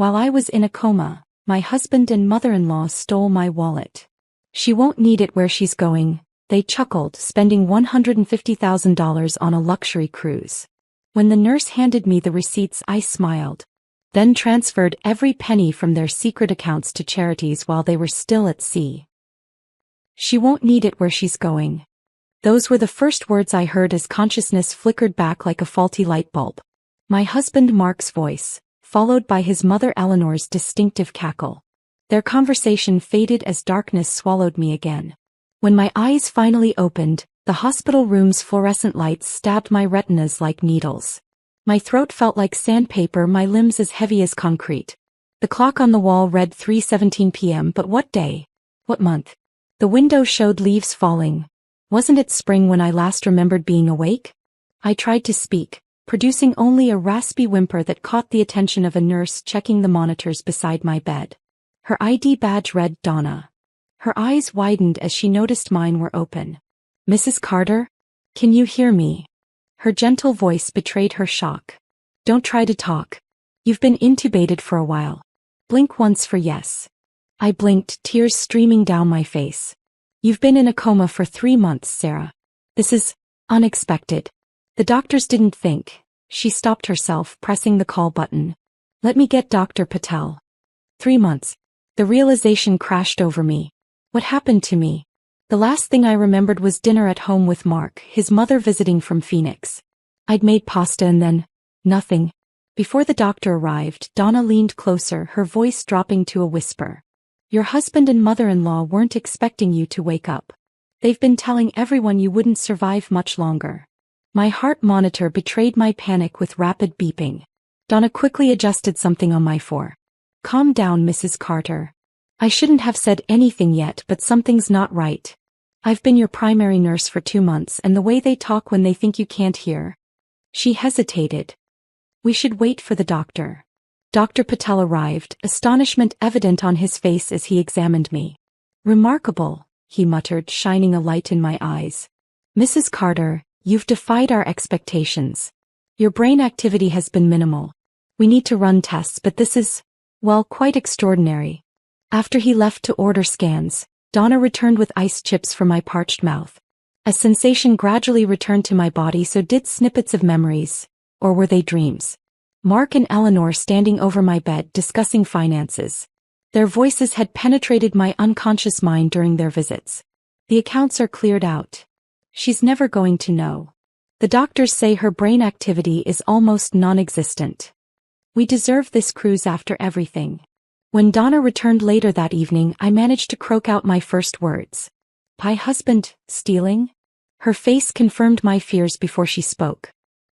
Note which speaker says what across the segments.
Speaker 1: While I was in a coma, my husband and mother-in-law stole my wallet. She won't need it where she's going, they chuckled, spending $150,000 on a luxury cruise. When the nurse handed me the receipts, I smiled. Then transferred every penny from their secret accounts to charities while they were still at sea. She won't need it where she's going. Those were the first words I heard as consciousness flickered back like a faulty light bulb. My husband Mark's voice, followed by his mother Eleanor's distinctive cackle. Their conversation faded as darkness swallowed me again. When my eyes finally opened, the hospital room's fluorescent lights stabbed my retinas like needles. My throat felt like sandpaper, my limbs as heavy as concrete. The clock on the wall read 3:17 p.m. But what day? What month? The window showed leaves falling. Wasn't it spring when I last remembered being awake? I tried to speak, producing only a raspy whimper that caught the attention of a nurse checking the monitors beside my bed. Her ID badge read Donna. Her eyes widened as she noticed mine were open. Mrs. Carter? Can you hear me? Her gentle voice betrayed her shock. Don't try to talk. You've been intubated for a while. Blink once for yes. I blinked, tears streaming down my face. You've been in a coma for 3 months, Sarah. This is unexpected. The doctors didn't think. She stopped herself, pressing the call button. Let me get Dr. Patel. 3 months. The realization crashed over me. What happened to me? The last thing I remembered was dinner at home with Mark, his mother visiting from Phoenix. I'd made pasta and then, nothing. Before the doctor arrived, Donna leaned closer, her voice dropping to a whisper. Your husband and mother-in-law weren't expecting you to wake up. They've been telling everyone you wouldn't survive much longer. My heart monitor betrayed my panic with rapid beeping. Donna quickly adjusted something on my fore. Calm down, Mrs. Carter. I shouldn't have said anything yet, but something's not right. I've been your primary nurse for 2 months, and the way they talk when they think you can't hear. She hesitated. We should wait for the doctor. Dr. Patel arrived, astonishment evident on his face as he examined me. Remarkable, he muttered, shining a light in my eyes. Mrs. Carter, you've defied our expectations. Your brain activity has been minimal. We need to run tests, but this is, well, quite extraordinary. After he left to order scans, Donna returned with ice chips for my parched mouth. A sensation gradually returned to my body, so did snippets of memories. Or were they dreams? Mark and Eleanor standing over my bed discussing finances. Their voices had penetrated my unconscious mind during their visits. The accounts are cleared out. She's never going to know. The doctors say her brain activity is almost non-existent. We deserve this cruise after everything. When Donna returned later that evening, I managed to croak out my first words. My husband, stealing? Her face confirmed my fears before she spoke.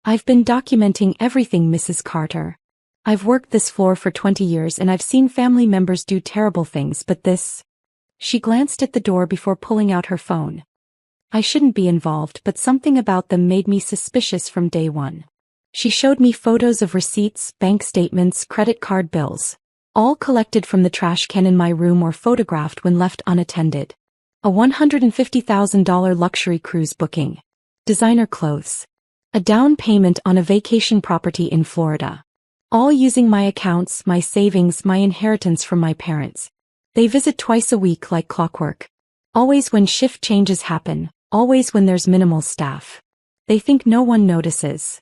Speaker 1: I've been documenting everything, Mrs. Carter. I've worked this floor for 20 years and I've seen family members do terrible things, but this... She glanced at the door before pulling out her phone. I shouldn't be involved, but something about them made me suspicious from day one. She showed me photos of receipts, bank statements, credit card bills. All collected from the trash can in my room or photographed when left unattended. A $150,000 luxury cruise booking. Designer clothes. A down payment on a vacation property in Florida. All using my accounts, my savings, my inheritance from my parents. They visit twice a week like clockwork. Always when shift changes happen, always when there's minimal staff. They think no one notices.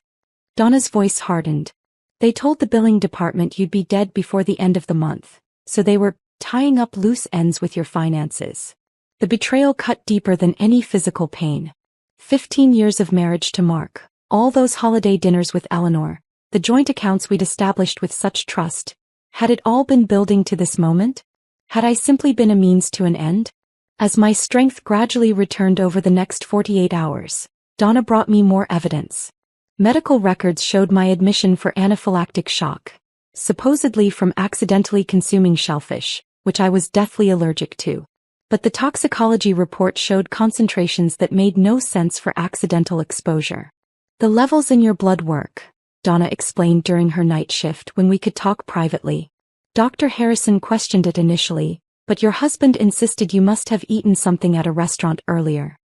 Speaker 1: Donna's voice hardened. They told the billing department you'd be dead before the end of the month, so they were tying up loose ends with your finances. The betrayal cut deeper than any physical pain. 15 years of marriage to Mark, all those holiday dinners with Eleanor, the joint accounts we'd established with such trust. Had it all been building to this moment? Had I simply been a means to an end? As my strength gradually returned over the next 48 hours, Donna brought me more evidence. Medical records showed my admission for anaphylactic shock, supposedly from accidentally consuming shellfish, which I was deathly allergic to. But the toxicology report showed concentrations that made no sense for accidental exposure. The levels in your blood work, Donna explained during her night shift when we could talk privately. Dr. Harrison questioned it initially, but your husband insisted you must have eaten something at a restaurant earlier.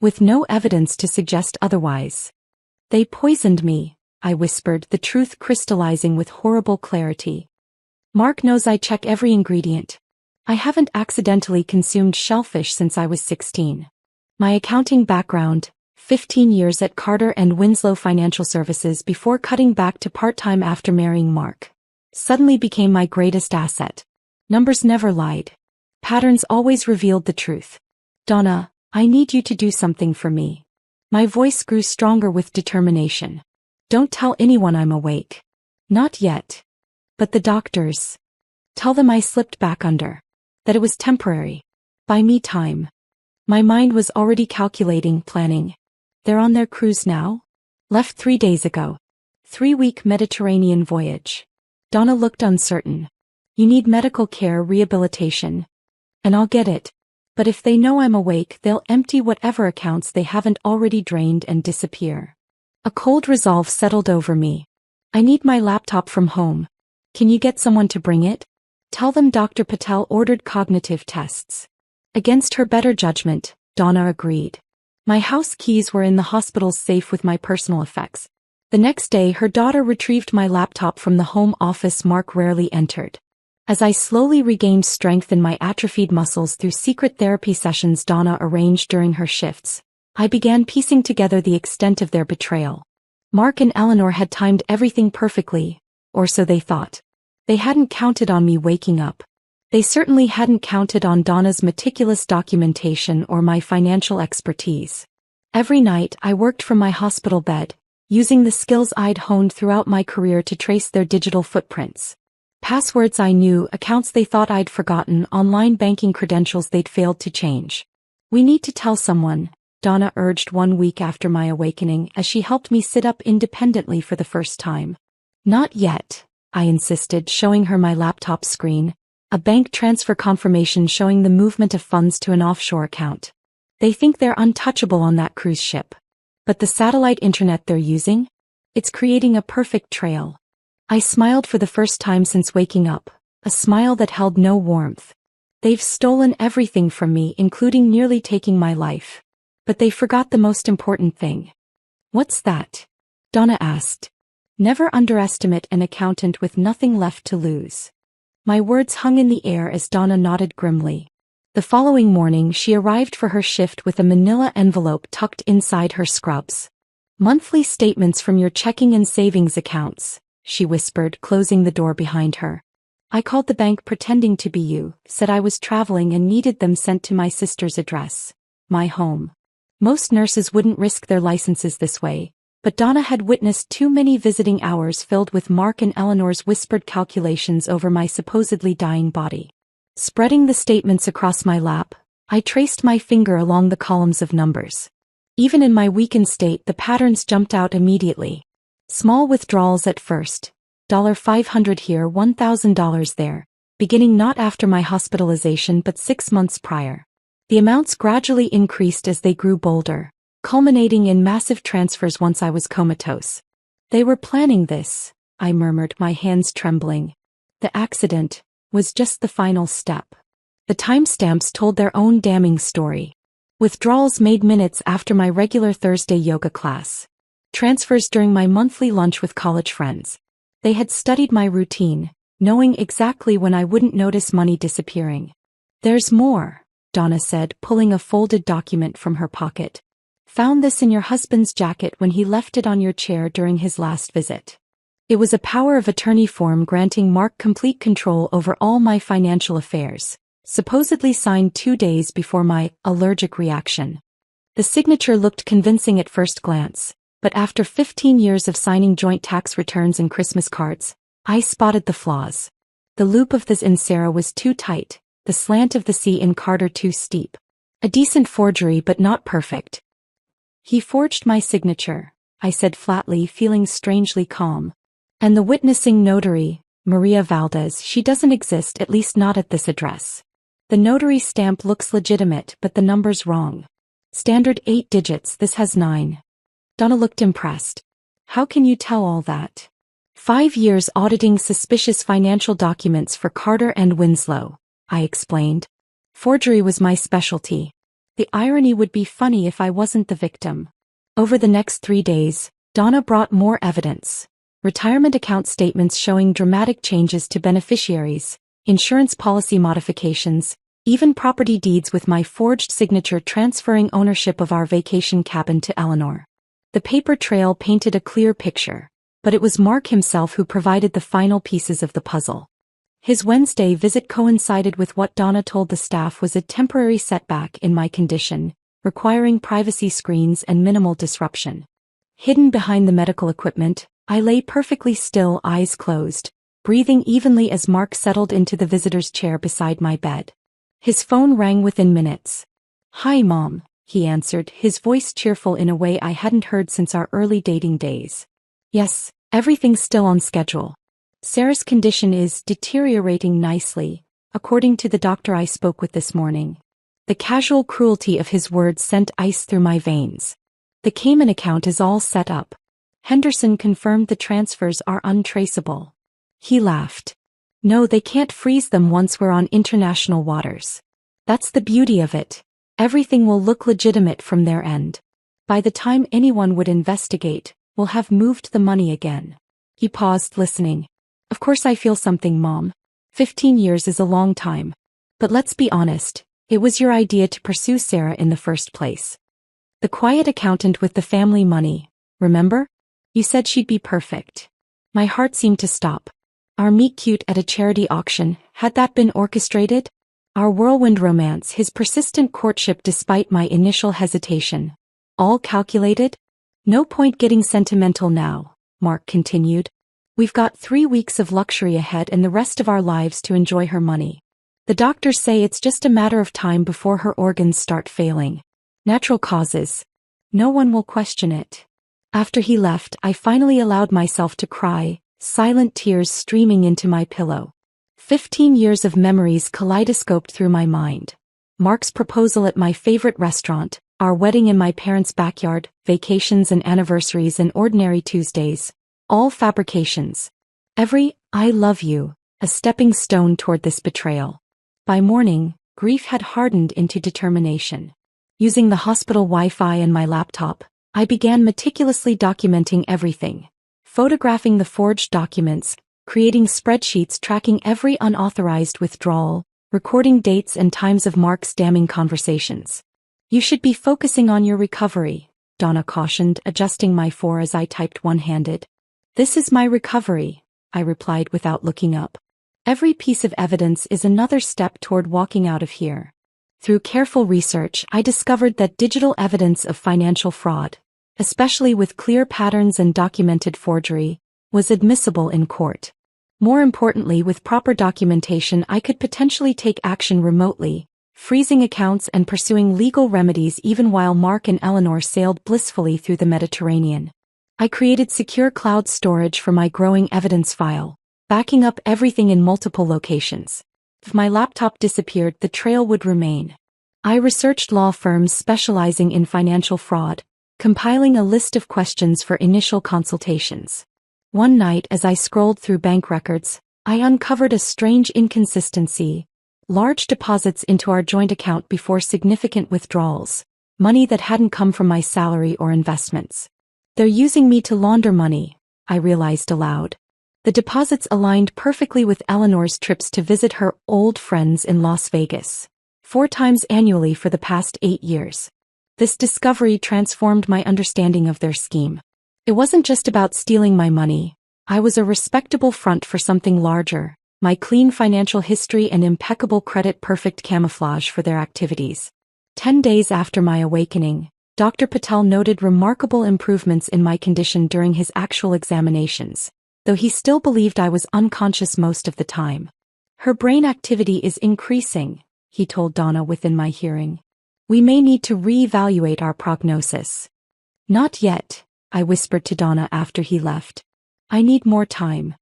Speaker 1: With no evidence to suggest otherwise. They poisoned me, I whispered, the truth crystallizing with horrible clarity. Mark knows I check every ingredient. I haven't accidentally consumed shellfish since I was 16. My accounting background, 15 years at Carter and Winslow Financial Services before cutting back to part-time after marrying Mark, suddenly became my greatest asset. Numbers never lied. Patterns always revealed the truth. Donna, I need you to do something for me. My voice grew stronger with determination. Don't tell anyone I'm awake. Not yet. But the doctors. Tell them I slipped back under. That it was temporary. Buy me time. My mind was already calculating, planning. They're on their cruise now? Left 3 days ago. 3-week Mediterranean voyage. Donna looked uncertain. You need medical care, rehabilitation. And I'll get it. But if they know I'm awake, they'll empty whatever accounts they haven't already drained and disappear. A cold resolve settled over me. I need my laptop from home. Can you get someone to bring it? Tell them Dr. Patel ordered cognitive tests. Against her better judgment, Donna agreed. My house keys were in the hospital's safe with my personal effects. The next day, her daughter retrieved my laptop from the home office Mark rarely entered. As I slowly regained strength in my atrophied muscles through secret therapy sessions Donna arranged during her shifts, I began piecing together the extent of their betrayal. Mark and Eleanor had timed everything perfectly, or so they thought. They hadn't counted on me waking up. They certainly hadn't counted on Donna's meticulous documentation or my financial expertise. Every night I worked from my hospital bed, using the skills I'd honed throughout my career to trace their digital footprints. Passwords I knew, accounts they thought I'd forgotten, online banking credentials they'd failed to change. We need to tell someone, Donna urged 1 week after my awakening as she helped me sit up independently for the first time. Not yet, I insisted, showing her my laptop screen, a bank transfer confirmation showing the movement of funds to an offshore account. They think they're untouchable on that cruise ship. But the satellite internet they're using? It's creating a perfect trail. I smiled for the first time since waking up, a smile that held no warmth. They've stolen everything from me, including nearly taking my life. But they forgot the most important thing. What's that? Donna asked. Never underestimate an accountant with nothing left to lose. My words hung in the air as Donna nodded grimly. The following morning she arrived for her shift with a manila envelope tucked inside her scrubs. Monthly statements from your checking and savings accounts, she whispered, closing the door behind her. I called the bank pretending to be you, said I was traveling and needed them sent to my sister's address. My home. Most nurses wouldn't risk their licenses this way, but Donna had witnessed too many visiting hours filled with Mark and Eleanor's whispered calculations over my supposedly dying body. Spreading the statements across my lap, I traced my finger along the columns of numbers. Even in my weakened state, the patterns jumped out immediately. Small withdrawals at first, $500 here, $1,000 there, beginning not after my hospitalization but 6 months prior. The amounts gradually increased as they grew bolder, culminating in massive transfers once I was comatose. They were planning this, I murmured, my hands trembling. The accident was just the final step. The timestamps told their own damning story. Withdrawals made minutes after my regular Thursday yoga class. Transfers during my monthly lunch with college friends. They had studied my routine, knowing exactly when I wouldn't notice money disappearing. There's more, Donna said, pulling a folded document from her pocket. Found this in your husband's jacket when he left it on your chair during his last visit. It was a power of attorney form granting Mark complete control over all my financial affairs, supposedly signed 2 days before my allergic reaction. The signature looked convincing at first glance, but after 15 years of signing joint tax returns and Christmas cards, I spotted the flaws. The loop of the Z in Sarah was too tight, the slant of the C in Carter too steep. A decent forgery but not perfect. He forged my signature, I said flatly, feeling strangely calm. And the witnessing notary, Maria Valdez, she doesn't exist, at least not at this address. The notary stamp looks legitimate but the number's wrong. Standard 8 digits, this has 9. Donna looked impressed. How can you tell all that? 5 years auditing suspicious financial documents for Carter and Winslow, I explained. Forgery was my specialty. The irony would be funny if I wasn't the victim. Over the next 3 days, Donna brought more evidence. retirement account statements showing dramatic changes to beneficiaries, insurance policy modifications, even property deeds with my forged signature transferring ownership of our vacation cabin to Eleanor. The paper trail painted a clear picture, but it was Mark himself who provided the final pieces of the puzzle. His Wednesday visit coincided with what Donna told the staff was a temporary setback in my condition, requiring privacy screens and minimal disruption. Hidden behind the medical equipment, I lay perfectly still, eyes closed, breathing evenly as Mark settled into the visitor's chair beside my bed. His phone rang within minutes. "Hi, Mom," he answered, his voice cheerful in a way I hadn't heard since our early dating days. "Yes, everything's still on schedule. Sarah's condition is deteriorating nicely, according to the doctor I spoke with this morning." The casual cruelty of his words sent ice through my veins. "The Cayman account is all set up. Henderson confirmed the transfers are untraceable." He laughed. "No, they can't freeze them once we're on international waters. That's the beauty of it. Everything will look legitimate from their end. By the time anyone would investigate, we'll have moved the money again." He paused, listening. "Of course I feel something, Mom. 15 years is a long time. But let's be honest, it was your idea to pursue Sarah in the first place. The quiet accountant with the family money, remember? You said she'd be perfect." My heart seemed to stop. Our meet-cute at a charity auction, had that been orchestrated? Our whirlwind romance, his persistent courtship despite my initial hesitation. All calculated? "No point getting sentimental now," Mark continued. "We've got 3 weeks of luxury ahead and the rest of our lives to enjoy her money. The doctors say it's just a matter of time before her organs start failing. Natural causes. No one will question it." After he left, I finally allowed myself to cry, silent tears streaming into my pillow. 15 years of memories kaleidoscoped through my mind. Mark's proposal at my favorite restaurant, our wedding in my parents' backyard, vacations and anniversaries and ordinary Tuesdays. All fabrications. Every "I love you," a stepping stone toward this betrayal. By morning, grief had hardened into determination. Using the hospital Wi-Fi and my laptop, I began meticulously documenting everything. Photographing the forged documents, creating spreadsheets tracking every unauthorized withdrawal, recording dates and times of Mark's damning conversations. "You should be focusing on your recovery," Donna cautioned, adjusting my phone as I typed one-handed. "This is my recovery," I replied without looking up. "Every piece of evidence is another step toward walking out of here." Through careful research, I discovered that digital evidence of financial fraud, especially with clear patterns and documented forgery, was admissible in court. More importantly, with proper documentation, I could potentially take action remotely, freezing accounts and pursuing legal remedies even while Mark and Eleanor sailed blissfully through the Mediterranean. I created secure cloud storage for my growing evidence file, backing up everything in multiple locations. If my laptop disappeared, the trail would remain. I researched law firms specializing in financial fraud, compiling a list of questions for initial consultations. One night, as I scrolled through bank records, I uncovered a strange inconsistency. Large deposits into our joint account before significant withdrawals, money that hadn't come from my salary or investments. "They're using me to launder money," I realized aloud. The deposits aligned perfectly with Eleanor's trips to visit her old friends in Las Vegas, 4 times annually for the past 8 years. This discovery transformed my understanding of their scheme. It wasn't just about stealing my money. I was a respectable front for something larger, my clean financial history and impeccable credit perfect camouflage for their activities. 10 days after my awakening, Dr. Patel noted remarkable improvements in my condition during his actual examinations, though he still believed I was unconscious most of the time. "Her brain activity is increasing," he told Donna within my hearing. "We may need to re-evaluate our prognosis." "Not yet," I whispered to Donna after he left. "I need more time."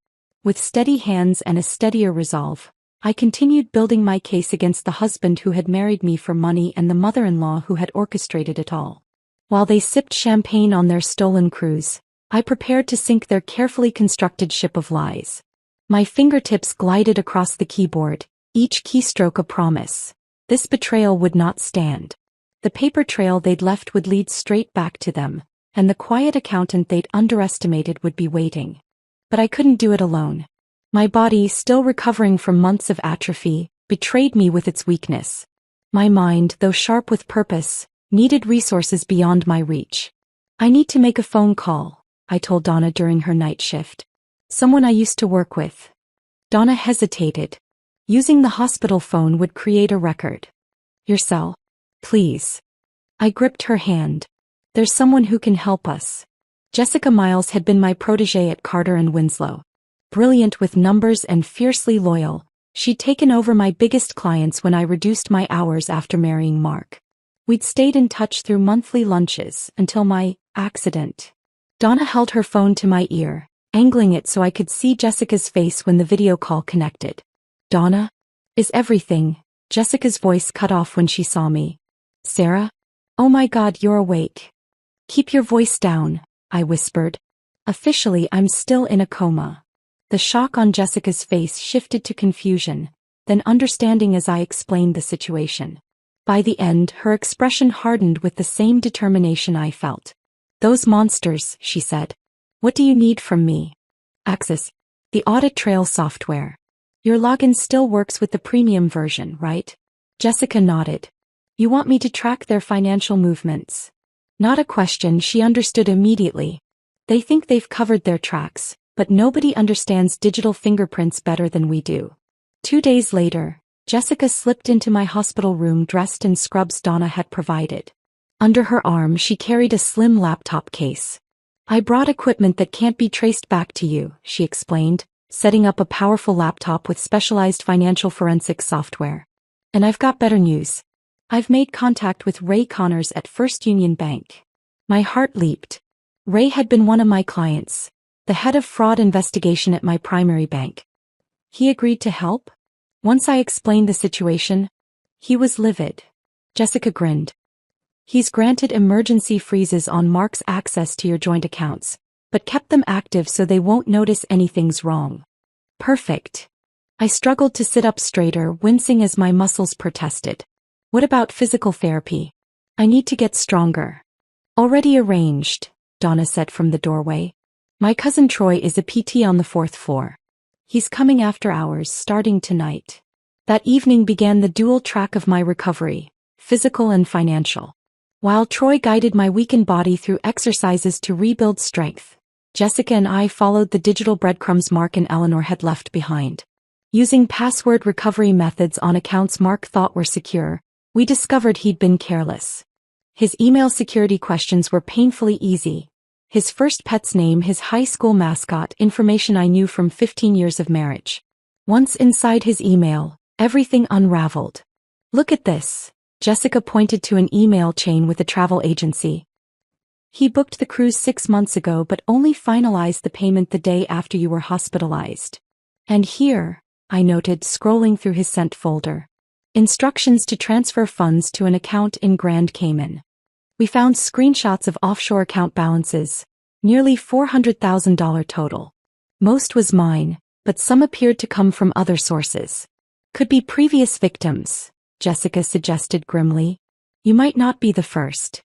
Speaker 1: With steady hands and a steadier resolve, I continued building my case against the husband who had married me for money and the mother-in-law who had orchestrated it all. While they sipped champagne on their stolen cruise, I prepared to sink their carefully constructed ship of lies. My fingertips glided across the keyboard, each keystroke a promise. This betrayal would not stand. The paper trail they'd left would lead straight back to them, and the quiet accountant they'd underestimated would be waiting. But I couldn't do it alone. My body, still recovering from months of atrophy, betrayed me with its weakness. My mind, though sharp with purpose, needed resources beyond my reach. I need to make a phone call, I told Donna during her night shift. Someone I used to work with. Donna hesitated. Using the hospital phone would create a record. Your cell. Please. I gripped her hand. There's someone who can help us. Jessica Miles had been my protégée at Carter and Winslow. Brilliant with numbers and fiercely loyal, she'd taken over my biggest clients when I reduced my hours after marrying Mark. We'd stayed in touch through monthly lunches until my accident. Donna held her phone to my ear, angling it so I could see Jessica's face when the video call connected. Donna? Is everything? Jessica's voice cut off when she saw me. Sarah? Oh my God, you're awake. Keep your voice down, I whispered. Officially, I'm still in a coma. The shock on Jessica's face shifted to confusion, then understanding as I explained the situation. By the end, her expression hardened with the same determination I felt. Those monsters, she said. What do you need from me? Access. The audit trail software. Your login still works with the premium version, right? Jessica nodded. You want me to track their financial movements? Not a question, she understood immediately. They think they've covered their tracks, but nobody understands digital fingerprints better than we do. 2 days later, Jessica slipped into my hospital room dressed in scrubs Donna had provided. Under her arm she carried a slim laptop case. I brought equipment that can't be traced back to you, she explained, setting up a powerful laptop with specialized financial forensics software. And I've got better news. I've made contact with Ray Connors at First Union Bank. My heart leaped. Ray had been one of my clients, the head of fraud investigation at my primary bank. He agreed to help? Once I explained the situation, he was livid. Jessica grinned. He's granted emergency freezes on Mark's access to your joint accounts, but kept them active so they won't notice anything's wrong. Perfect. I struggled to sit up straighter, wincing as my muscles protested. What about physical therapy? I need to get stronger. Already arranged, Donna said from the doorway. My cousin Troy is a PT on the 4th floor. He's coming after hours, starting tonight. That evening began the dual track of my recovery, physical and financial. While Troy guided my weakened body through exercises to rebuild strength, Jessica and I followed the digital breadcrumbs Mark and Eleanor had left behind. Using password recovery methods on accounts Mark thought were secure, we discovered he'd been careless. His email security questions were painfully easy. His first pet's name, his high school mascot, information I knew from 15 years of marriage. Once inside his email, everything unraveled. Look at this. Jessica pointed to an email chain with a travel agency. He booked the cruise 6 months ago but only finalized the payment the day after you were hospitalized. And here, I noted, scrolling through his sent folder. Instructions to transfer funds to an account in Grand Cayman. We found screenshots of offshore account balances, nearly $400,000 total. Most was mine, but some appeared to come from other sources. Could be previous victims, Jessica suggested grimly. You might not be the first.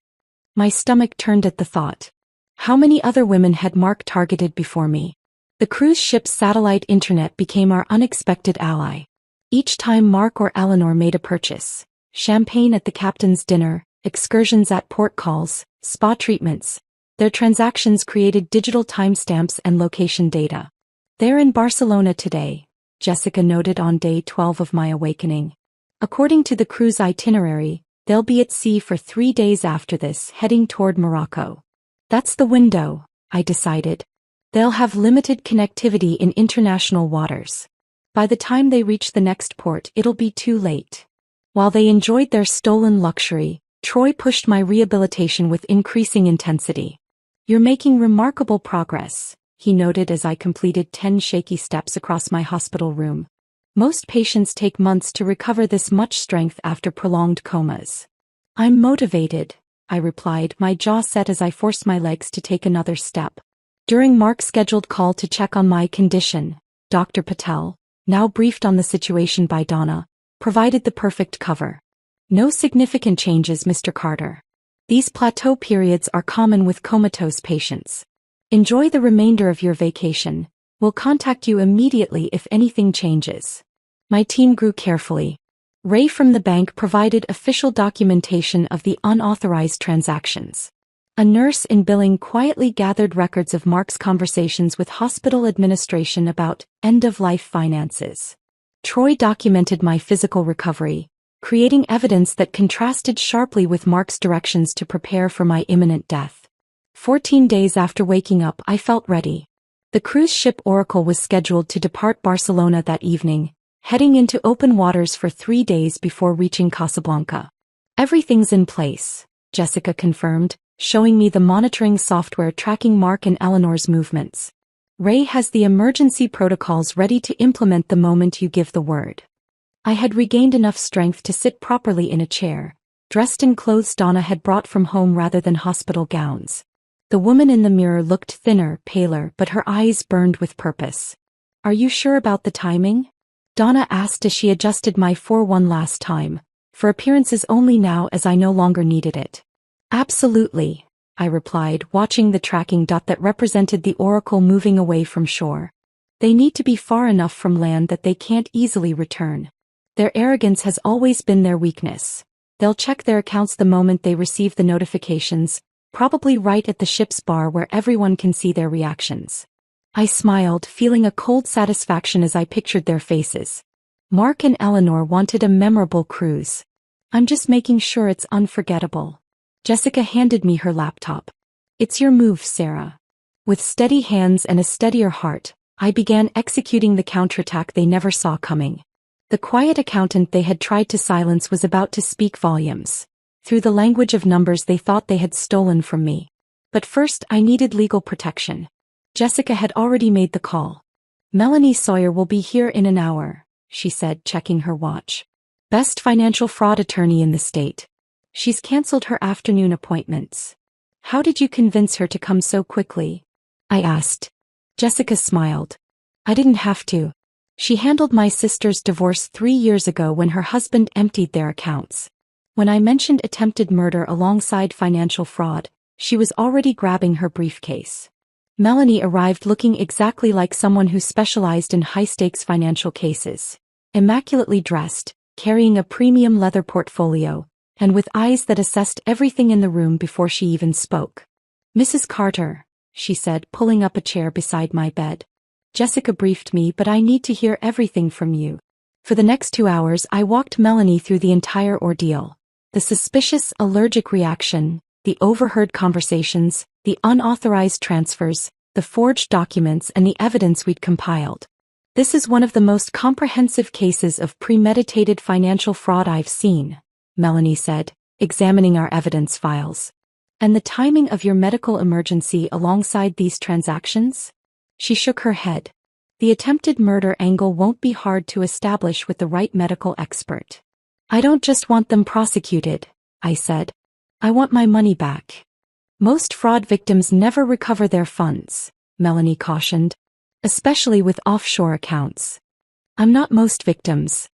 Speaker 1: My stomach turned at the thought. How many other women had Mark targeted before me? The cruise ship's satellite internet became our unexpected ally. Each time Mark or Eleanor made a purchase, champagne at the captain's dinner, excursions at port calls, spa treatments, their transactions created digital timestamps and location data. They're in Barcelona today, Jessica noted on day 12 of my awakening. According to the cruise itinerary, they'll be at sea for 3 days after this, heading toward Morocco. That's the window, I decided. They'll have limited connectivity in international waters. By the time they reach the next port, it'll be too late. While they enjoyed their stolen luxury, Troy pushed my rehabilitation with increasing intensity. You're making remarkable progress, he noted as I completed 10 shaky steps across my hospital room. Most patients take months to recover this much strength after prolonged comas. I'm motivated, I replied, my jaw set as I forced my legs to take another step. During Mark's scheduled call to check on my condition, Dr. Patel, now briefed on the situation by Donna, provided the perfect cover. No significant changes, Mr. Carter. These plateau periods are common with comatose patients. Enjoy the remainder of your vacation, We'll contact you immediately if anything changes. My team grew carefully. Ray from the bank provided official documentation of the unauthorized transactions. A nurse in billing quietly gathered records of Mark's conversations with hospital administration about end-of-life finances. Troy documented my physical recovery, creating evidence that contrasted sharply with Mark's directions to prepare for my imminent death. 14 days after waking up, I felt ready. The cruise ship Oracle was scheduled to depart Barcelona that evening, heading into open waters for 3 days before reaching Casablanca. Everything's in place, Jessica confirmed, showing me the monitoring software tracking Mark and Eleanor's movements. Ray has the emergency protocols ready to implement the moment you give the word. I had regained enough strength to sit properly in a chair, dressed in clothes Donna had brought from home rather than hospital gowns. The woman in the mirror looked thinner, paler, but her eyes burned with purpose. "Are you sure about the timing?" Donna asked as she adjusted my 4-1 last time, for appearances only now as I no longer needed it. "Absolutely," I replied, watching the tracking dot that represented the Oracle moving away from shore. "They need to be far enough from land that they can't easily return. Their arrogance has always been their weakness. They'll check their accounts the moment they receive the notifications, probably right at the ship's bar where everyone can see their reactions." I smiled, feeling a cold satisfaction as I pictured their faces. Mark and Eleanor wanted a memorable cruise. I'm just making sure it's unforgettable. Jessica handed me her laptop. "It's your move, Sarah." With steady hands and a steadier heart, I began executing the counterattack they never saw coming. The quiet accountant they had tried to silence was about to speak volumes. Through the language of numbers they thought they had stolen from me. But first I needed legal protection. Jessica had already made the call. "Melanie Sawyer will be here in an hour," she said, checking her watch. "Best financial fraud attorney in the state. She's canceled her afternoon appointments." "How did you convince her to come so quickly?" I asked. Jessica smiled. "I didn't have to. She handled my sister's divorce 3 years ago when her husband emptied their accounts. When I mentioned attempted murder alongside financial fraud, she was already grabbing her briefcase. Melanie arrived looking exactly like someone who specialized in high-stakes financial cases. Immaculately dressed, carrying a premium leather portfolio, and with eyes that assessed everything in the room before she even spoke. "Mrs. Carter," she said, pulling up a chair beside my bed. "Jessica briefed me, but I need to hear everything from you." For the next 2 hours I walked Melanie through the entire ordeal. The suspicious allergic reaction, the overheard conversations, the unauthorized transfers, the forged documents and the evidence we'd compiled. "This is one of the most comprehensive cases of premeditated financial fraud I've seen," Melanie said, examining our evidence files. "And the timing of your medical emergency alongside these transactions?" She shook her head. "The attempted murder angle won't be hard to establish with the right medical expert." "I don't just want them prosecuted," I said. "I want my money back." "Most fraud victims never recover their funds," Melanie cautioned. "Especially with offshore accounts." "I'm not most victims."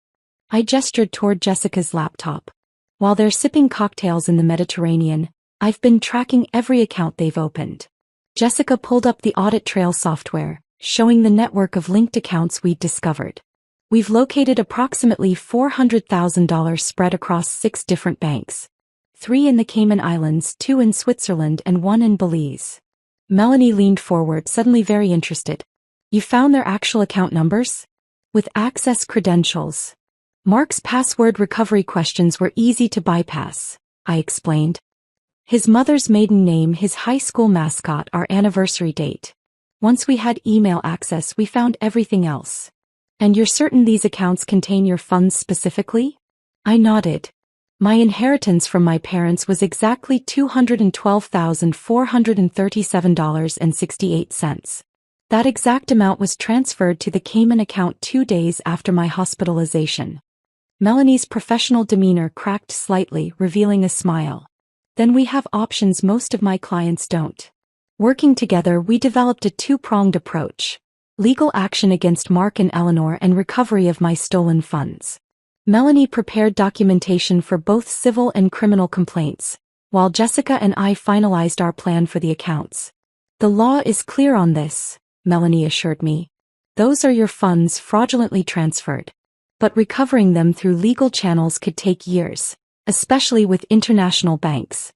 Speaker 1: I gestured toward Jessica's laptop. "While they're sipping cocktails in the Mediterranean, I've been tracking every account they've opened." Jessica pulled up the audit trail software, showing the network of linked accounts we'd discovered. "We've located approximately $400,000 spread across 6 different banks. 3 in the Cayman Islands, 2 in Switzerland and 1 in Belize." Melanie leaned forward, suddenly very interested. "You found their actual account numbers?" "With access credentials." Mark's password recovery questions were easy to bypass, I explained. "His mother's maiden name, his high school mascot, our anniversary date. Once we had email access, we found everything else." "And you're certain these accounts contain your funds specifically?" I nodded. "My inheritance from my parents was exactly $212,437.68. That exact amount was transferred to the Cayman account 2 days after my hospitalization." Melanie's professional demeanor cracked slightly, revealing a smile. "Then we have options most of my clients don't." Working together, we developed a 2-pronged approach: legal action against Mark and Eleanor and recovery of my stolen funds. Melanie prepared documentation for both civil and criminal complaints, while Jessica and I finalized our plan for the accounts. "The law is clear on this," Melanie assured me. Those are your funds fraudulently transferred. But recovering them through legal channels could take years, especially with international banks.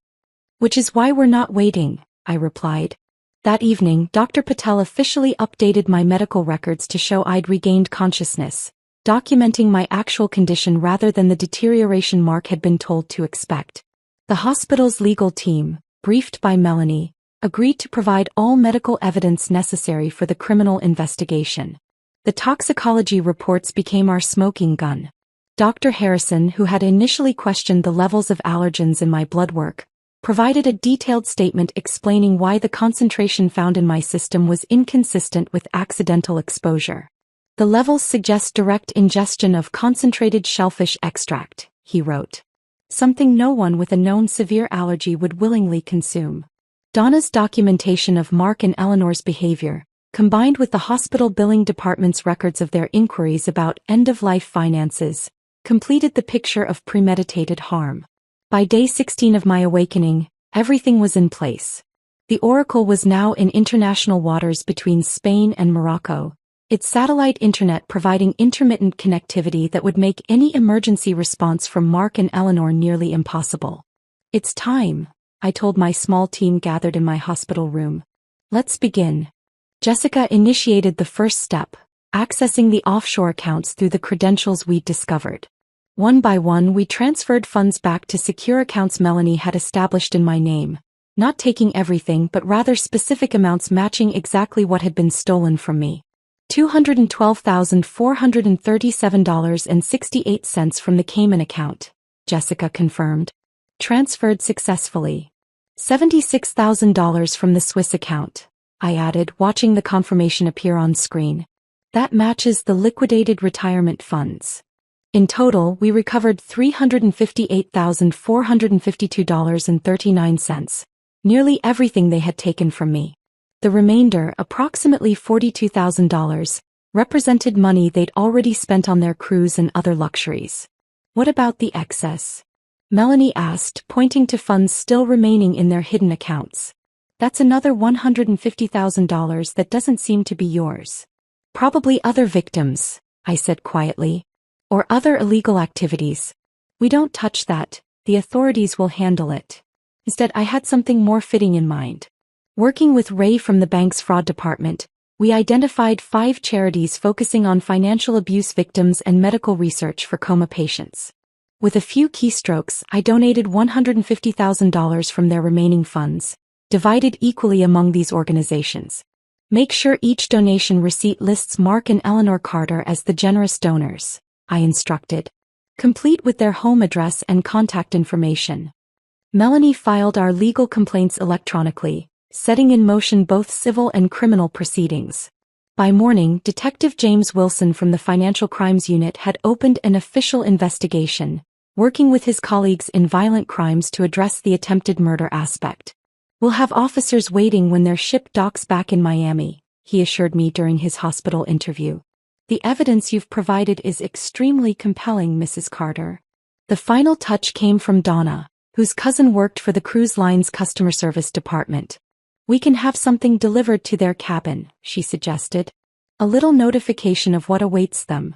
Speaker 1: Which is why we're not waiting, I replied. That evening, Dr. Patel officially updated my medical records to show I'd regained consciousness, documenting my actual condition rather than the deterioration Mark had been told to expect. The hospital's legal team, briefed by Melanie, agreed to provide all medical evidence necessary for the criminal investigation. The toxicology reports became our smoking gun. Dr. Harrison, who had initially questioned the levels of allergens in my blood work, provided a detailed statement explaining why the concentration found in my system was inconsistent with accidental exposure. The levels suggest direct ingestion of concentrated shellfish extract, he wrote. Something no one with a known severe allergy would willingly consume. Donna's documentation of Mark and Eleanor's behavior, combined with the hospital billing department's records of their inquiries about end-of-life finances, completed the picture of premeditated harm. By day 16 of my awakening, everything was in place. The Oracle was now in international waters between Spain and Morocco, its satellite internet providing intermittent connectivity that would make any emergency response from Mark and Eleanor nearly impossible. It's time, I told my small team gathered in my hospital room. Let's begin. Jessica initiated the first step, accessing the offshore accounts through the credentials we'd discovered. One by one we transferred funds back to secure accounts Melanie had established in my name, not taking everything but rather specific amounts matching exactly what had been stolen from me. $212,437.68 from the Cayman account, Jessica confirmed. Transferred successfully. $76,000 from the Swiss account, I added, watching the confirmation appear on screen. That matches the liquidated retirement funds. In total, we recovered $358,452.39, nearly everything they had taken from me. The remainder, approximately $42,000, represented money they'd already spent on their cruise and other luxuries. What about the excess? Melanie asked, pointing to funds still remaining in their hidden accounts. That's another $150,000 that doesn't seem to be yours. Probably other victims, I said quietly. Or other illegal activities. We don't touch that, the authorities will handle it. Instead, I had something more fitting in mind. Working with Ray from the bank's fraud department, we identified 5 charities focusing on financial abuse victims and medical research for coma patients. With a few keystrokes, I donated $150,000 from their remaining funds, divided equally among these organizations. Make sure each donation receipt lists Mark and Eleanor Carter as the generous donors, I instructed, complete with their home address and contact information. Melanie filed our legal complaints electronically, setting in motion both civil and criminal proceedings. By morning, Detective James Wilson from the Financial Crimes Unit had opened an official investigation, working with his colleagues in violent crimes to address the attempted murder aspect. We'll have officers waiting when their ship docks back in Miami, he assured me during his hospital interview. The evidence you've provided is extremely compelling, Mrs. Carter. The final touch came from Donna, whose cousin worked for the cruise line's customer service department. We can have something delivered to their cabin, she suggested. A little notification of what awaits them.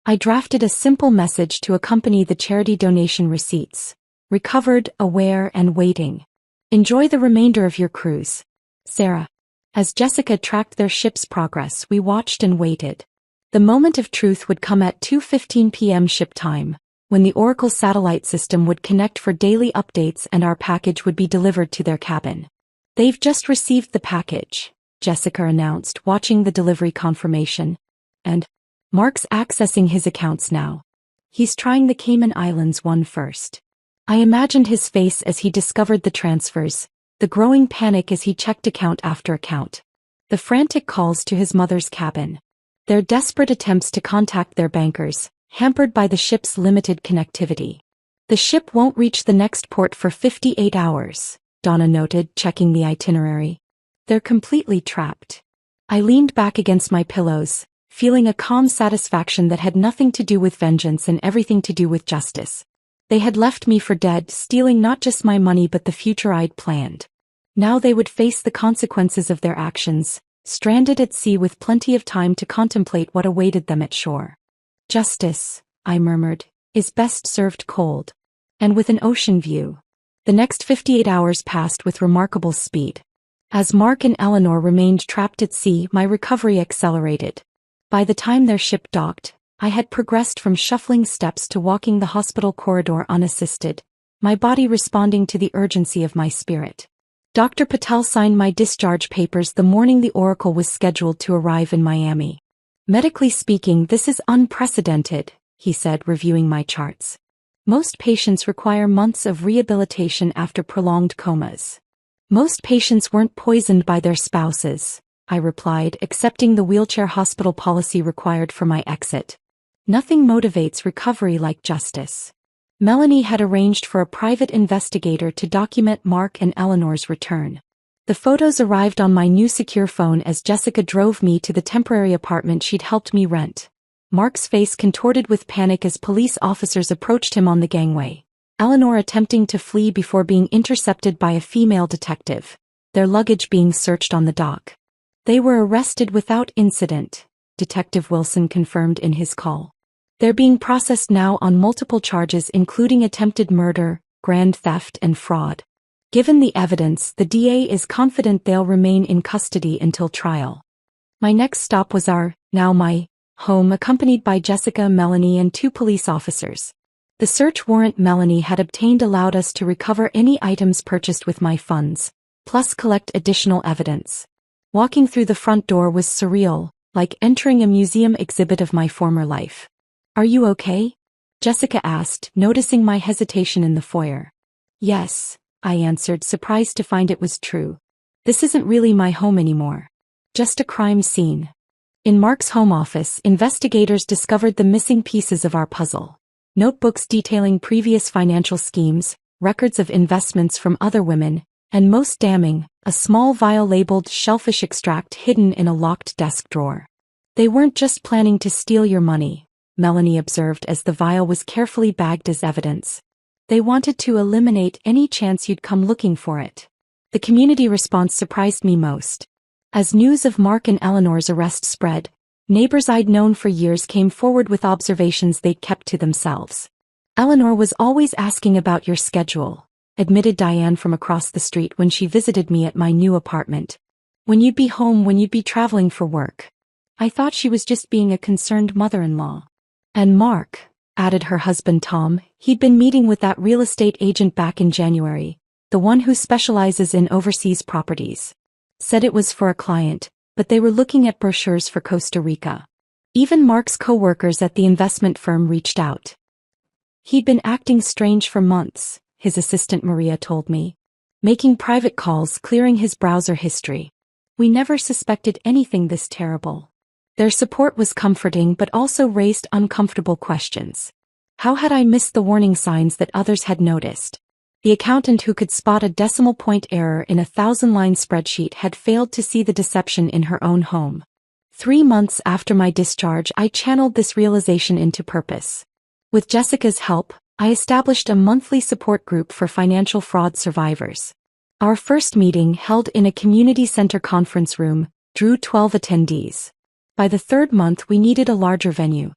Speaker 1: I drafted a simple message to accompany the charity donation receipts. Recovered, aware, and waiting. Enjoy the remainder of your cruise. Sarah. As Jessica tracked their ship's progress, we watched and waited. The moment of truth would come at 2:15 p.m. ship time, when the Oracle satellite system would connect for daily updates and our package would be delivered to their cabin. They've just received the package, Jessica announced, watching the delivery confirmation. And Mark's accessing his accounts now. He's trying the Cayman Islands one first. I imagined his face as he discovered the transfers, the growing panic as he checked account after account. The frantic calls to his mother's cabin. Their desperate attempts to contact their bankers, hampered by the ship's limited connectivity. The ship won't reach the next port for 58 hours, Donna noted, checking the itinerary. They're completely trapped. I leaned back against my pillows, feeling a calm satisfaction that had nothing to do with vengeance and everything to do with justice. They had left me for dead, stealing not just my money but the future I'd planned. Now they would face the consequences of their actions, stranded at sea with plenty of time to contemplate what awaited them at shore. Justice, I murmured, is best served cold. And with an ocean view. The next 58 hours passed with remarkable speed. As Mark and Eleanor remained trapped at sea, my recovery accelerated. By the time their ship docked, I had progressed from shuffling steps to walking the hospital corridor unassisted, my body responding to the urgency of my spirit. Dr. Patel signed my discharge papers the morning the Oracle was scheduled to arrive in Miami. Medically speaking, this is unprecedented, he said, reviewing my charts. Most patients require months of rehabilitation after prolonged comas. Most patients weren't poisoned by their spouses, I replied, accepting the wheelchair hospital policy required for my exit. Nothing motivates recovery like justice. Melanie had arranged for a private investigator to document Mark and Eleanor's return. The photos arrived on my new secure phone as Jessica drove me to the temporary apartment she'd helped me rent. Mark's face contorted with panic as police officers approached him on the gangway. Eleanor attempting to flee before being intercepted by a female detective, their luggage being searched on the dock. They were arrested without incident, Detective Wilson confirmed in his call. They're being processed now on multiple charges including attempted murder, grand theft and fraud. Given the evidence, the DA is confident they'll remain in custody until trial. My next stop was my home, accompanied by Jessica, Melanie and 2 police officers. The search warrant Melanie had obtained allowed us to recover any items purchased with my funds, plus collect additional evidence. Walking through the front door was surreal, like entering a museum exhibit of my former life. "Are you okay?" Jessica asked, noticing my hesitation in the foyer. "Yes," I answered, surprised to find it was true. "This isn't really my home anymore. Just a crime scene." In Mark's home office, investigators discovered the missing pieces of our puzzle. Notebooks detailing previous financial schemes, records of investments from other women, and most damning, a small vial labeled shellfish extract hidden in a locked desk drawer. "They weren't just planning to steal your money," Melanie observed as the vial was carefully bagged as evidence. "They wanted to eliminate any chance you'd come looking for it." The community response surprised me most. As news of Mark and Eleanor's arrest spread, neighbors I'd known for years came forward with observations they'd kept to themselves. "Eleanor was always asking about your schedule," admitted Diane from across the street when she visited me at my new apartment. "When you'd be home, when you'd be traveling for work." I thought she was just being a concerned mother-in-law. "And Mark," added her husband Tom, "he'd been meeting with that real estate agent back in January, the one who specializes in overseas properties. Said it was for a client, but they were looking at brochures for Costa Rica. Even Mark's co-workers at the investment firm reached out. He'd been acting strange for months, his assistant Maria told me. Making private calls, clearing his browser history. We never suspected anything this terrible." Their support was comforting but also raised uncomfortable questions. How had I missed the warning signs that others had noticed? The accountant who could spot a decimal point error in a 1,000-line spreadsheet had failed to see the deception in her own home. 3 months after my discharge, I channeled this realization into purpose. With Jessica's help, I established a monthly support group for financial fraud survivors. Our first meeting, held in a community center conference room, drew 12 attendees. By the 3rd month, we needed a larger venue.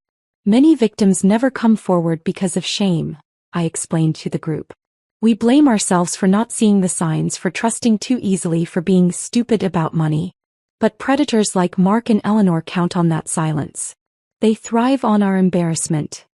Speaker 1: "Many victims never come forward because of shame," I explained to the group. "We blame ourselves for not seeing the signs, for trusting too easily, for being stupid about money. But predators like Mark and Eleanor count on that silence. They thrive on our embarrassment."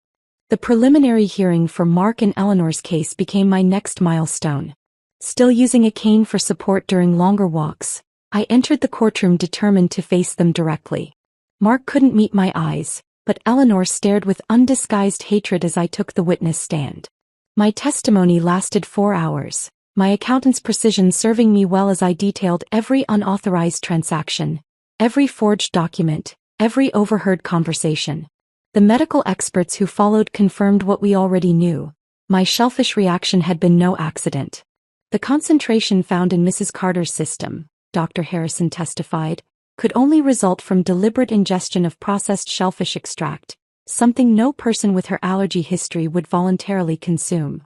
Speaker 1: The preliminary hearing for Mark and Eleanor's case became my next milestone. Still using a cane for support during longer walks, I entered the courtroom determined to face them directly. Mark couldn't meet my eyes, but Eleanor stared with undisguised hatred as I took the witness stand. My testimony lasted 4 hours, my accountant's precision serving me well as I detailed every unauthorized transaction, every forged document, every overheard conversation. The medical experts who followed confirmed what we already knew. My shellfish reaction had been no accident. The concentration found in Mrs. Carter's system, Dr. Harrison testified, could only result from deliberate ingestion of processed shellfish extract, something no person with her allergy history would voluntarily consume.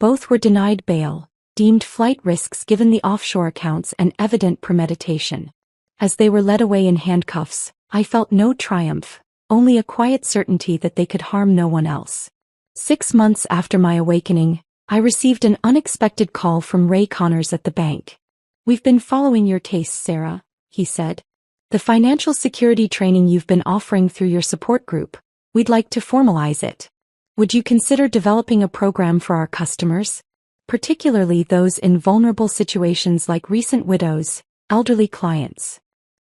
Speaker 1: Both were denied bail, deemed flight risks given the offshore accounts and evident premeditation. As they were led away in handcuffs, I felt no triumph, only a quiet certainty that they could harm no one else. 6 months after my awakening, I received an unexpected call from Ray Connors at the bank. "We've been following your tastes, Sarah," he said. "The financial security training you've been offering through your support group, we'd like to formalize it. Would you consider developing a program for our customers? Particularly those in vulnerable situations like recent widows, elderly clients."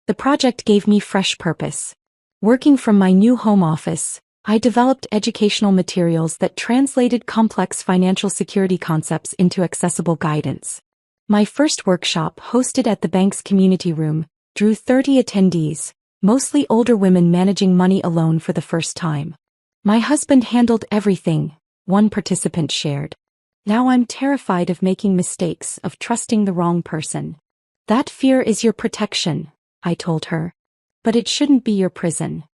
Speaker 1: The project gave me fresh purpose. Working from my new home office, I developed educational materials that translated complex financial security concepts into accessible guidance. My first workshop, hosted at the bank's community room, drew 30 attendees, mostly older women managing money alone for the first time. "My husband handled everything," one participant shared. "Now I'm terrified of making mistakes, of trusting the wrong person." "That fear is your protection," I told her. "But it shouldn't be your prison."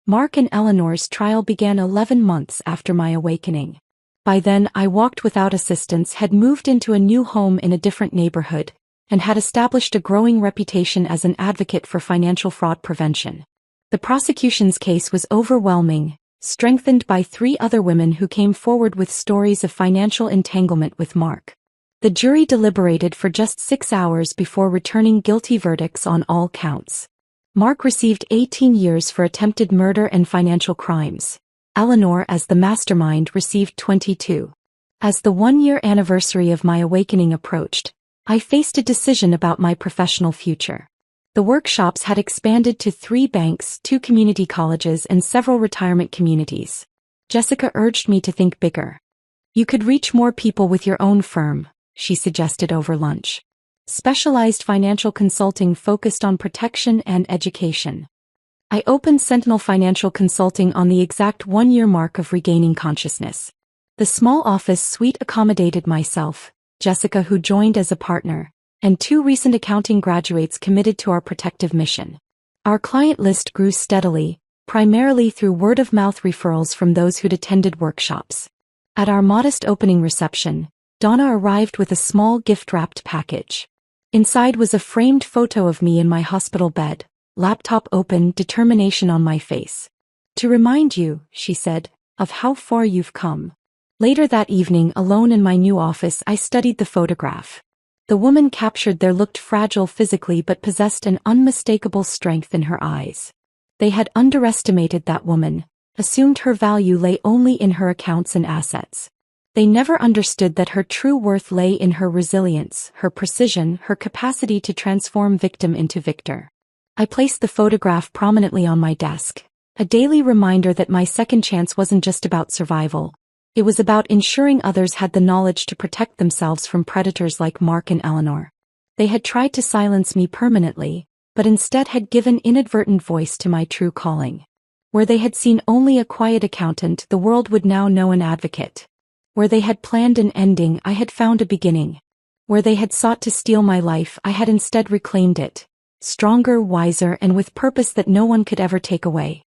Speaker 1: Mark and Eleanor's trial began 11 months after my awakening. By then I walked without assistance, had moved into a new home in a different neighborhood, and had established a growing reputation as an advocate for financial fraud prevention. The prosecution's case was overwhelming, strengthened by 3 other women who came forward with stories of financial entanglement with Mark. The jury deliberated for just 6 hours before returning guilty verdicts on all counts. Mark received 18 years for attempted murder and financial crimes. Eleanor, as the mastermind, received 22. As the 1-year anniversary of my awakening approached, I faced a decision about my professional future. The workshops had expanded to 3 banks, 2 community colleges, and several retirement communities. Jessica urged me to think bigger. "You could reach more people with your own firm," she suggested over lunch. "Specialized financial consulting focused on protection and education." I opened Sentinel Financial Consulting on the exact 1-year mark of regaining consciousness. The small office suite accommodated myself, Jessica, who joined as a partner, and 2 recent accounting graduates committed to our protective mission. Our client list grew steadily, primarily through word-of-mouth referrals from those who'd attended workshops. At our modest opening reception, Donna arrived with a small gift-wrapped package. Inside was a framed photo of me in my hospital bed, laptop open, determination on my face. "To remind you," she said, "of how far you've come." Later that evening, alone in my new office, I studied the photograph. The woman captured there looked fragile physically but possessed an unmistakable strength in her eyes. They had underestimated that woman, assumed her value lay only in her accounts and assets. They never understood that her true worth lay in her resilience, her precision, her capacity to transform victim into victor. I placed the photograph prominently on my desk, a daily reminder that my second chance wasn't just about survival. It was about ensuring others had the knowledge to protect themselves from predators like Mark and Eleanor. They had tried to silence me permanently, but instead had given inadvertent voice to my true calling. Where they had seen only a quiet accountant, the world would now know an advocate. Where they had planned an ending, I had found a beginning. Where they had sought to steal my life, I had instead reclaimed it, stronger, wiser, and with purpose that no one could ever take away.